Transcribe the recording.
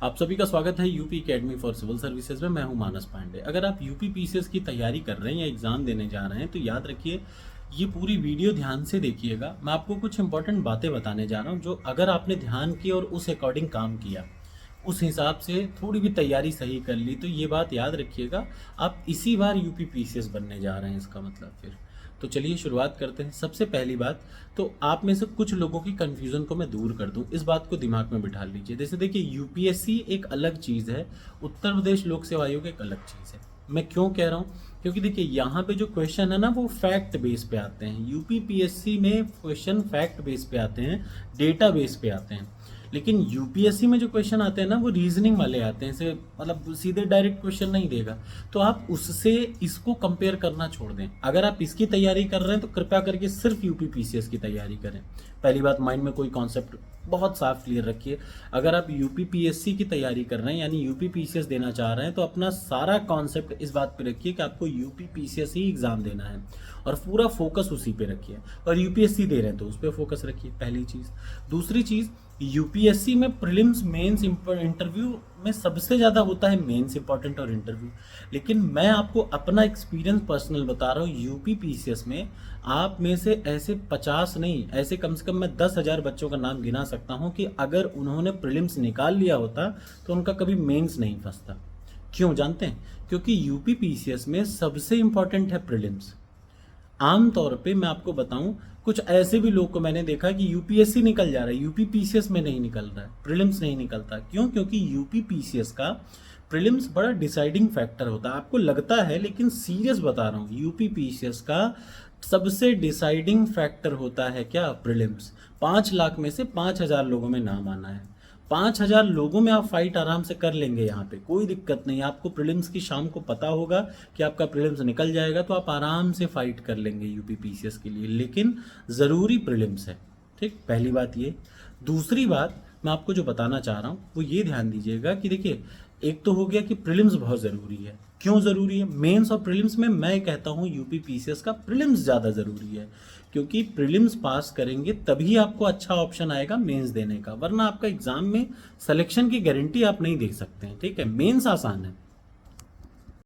आप सभी का स्वागत है UP academy for civil services में। मैं हूं मानस पांडे। अगर आप यूपी पीसीएस की तैयारी कर रहे हैं या एग्ज़ाम देने जा रहे हैं तो याद रखिए, ये पूरी वीडियो ध्यान से देखिएगा। मैं आपको कुछ इंपॉर्टेंट बातें बताने जा रहा हूं जो अगर आपने ध्यान की और उस अकॉर्डिंग काम किया, उस हिसाब से थोड़ी भी तैयारी सही कर ली, तो ये बात याद रखिएगा, आप इसी बार यूपी पीसीएस बनने जा रहे हैं। इसका मतलब फिर तो चलिए शुरुआत करते हैं। सबसे पहली बात, तो आप में से कुछ लोगों की कन्फ्यूज़न को मैं दूर कर दूं, इस बात को दिमाग में बिठा लीजिए। जैसे देखिए, यूपीएससी एक अलग चीज़ है, उत्तर प्रदेश लोक सेवा आयोग एक अलग चीज़ है। मैं क्यों कह रहा हूँ? क्योंकि देखिए, यहाँ पे जो क्वेश्चन है ना, वो फैक्ट बेस पे आते हैं। यूपी पीएससी में क्वेश्चन फैक्ट बेस पे आते हैं, डेटा बेस पे आते हैं। लेकिन यूपीएससी में जो क्वेश्चन आते हैं ना, वो रीजनिंग वाले आते हैं। से मतलब सीधे डायरेक्ट क्वेश्चन नहीं देगा, तो आप उससे इसको कंपेयर करना छोड़ दें। अगर आप इसकी तैयारी कर रहे हैं तो कृपया करके सिर्फ यूपी पीसीएस की तैयारी करें। पहली बात, माइंड में कोई कॉन्सेप्ट बहुत साफ क्लियर रखिए। अगर आप यूपी पीएससी की तैयारी कर रहे हैं यानी यूपी पीसीएस देना चाह रहे हैं, तो अपना सारा कॉन्सेप्ट इस बात पे रखिए कि आपको यूपी पीसीएस ही एग्जाम देना है और पूरा फोकस उसी पे रखिए। और यूपीएससी दे रहे हैं तो उस पर फोकस रखिए, पहली चीज़। दूसरी चीज़, यूपीएससी में प्रीलिम्स मेंस इंटरव्यू में सबसे ज़्यादा होता है मेंस इंपॉर्टेंट और इंटरव्यू। लेकिन मैं आपको अपना एक्सपीरियंस पर्सनल बता रहा हूँ, यूपी पीसीएस में आप में से ऐसे 50 नहीं, ऐसे कम से कम मैं 10,000 बच्चों का नाम गिना सकता हूँ कि अगर उन्होंने प्रीलिम्स निकाल लिया होता तो उनका कभी मेंस नहीं फंसता। क्यों जानते हैं? क्योंकि यूपी पीसीएस में सबसे इंपॉर्टेंट है प्रीलिम्स। आम तौर पे मैं आपको बताऊं, कुछ ऐसे भी लोग को मैंने देखा कि यूपीएससी निकल जा रहा है, यूपी पीसीएस में नहीं निकल रहा है, प्रीलिम्स नहीं निकलता। क्यों? क्योंकि यूपी पीसीएस का प्रीलिम्स बड़ा डिसाइडिंग फैक्टर होता है। आपको लगता है, लेकिन सीरियस बता रहा हूँ, यूपी पीसीएस का सबसे डिसाइडिंग फैक्टर होता है क्या? प्रीलिम्स। 5 लाख में से 5,000 लोगों में नाम आना है। 5,000 लोगों में आप फाइट आराम से कर लेंगे, यहाँ पे कोई दिक्कत नहीं। आपको प्रीलिम्स की शाम को पता होगा कि आपका प्रीलिम्स निकल जाएगा, तो आप आराम से फाइट कर लेंगे यूपी पीसीएस के लिए। लेकिन ज़रूरी प्रीलिम्स है, ठीक? पहली बात ये। दूसरी बात मैं आपको जो बताना चाह रहा हूँ वो ये ध्यान दीजिएगा कि देखिए, एक तो हो गया कि प्रीलिम्स बहुत ज़रूरी है। क्यों ज़रूरी है? मेंस और प्रीलिम्स में मैं कहता हूँ यूपी पीसीएस का प्रीलिम्स ज़्यादा ज़रूरी है, क्योंकि प्रीलिम्स पास करेंगे तभी आपको अच्छा ऑप्शन आएगा मेंस देने का, वरना आपका एग्ज़ाम में सिलेक्शन की गारंटी आप नहीं दे सकते हैं। ठीक है, मेंस आसान है,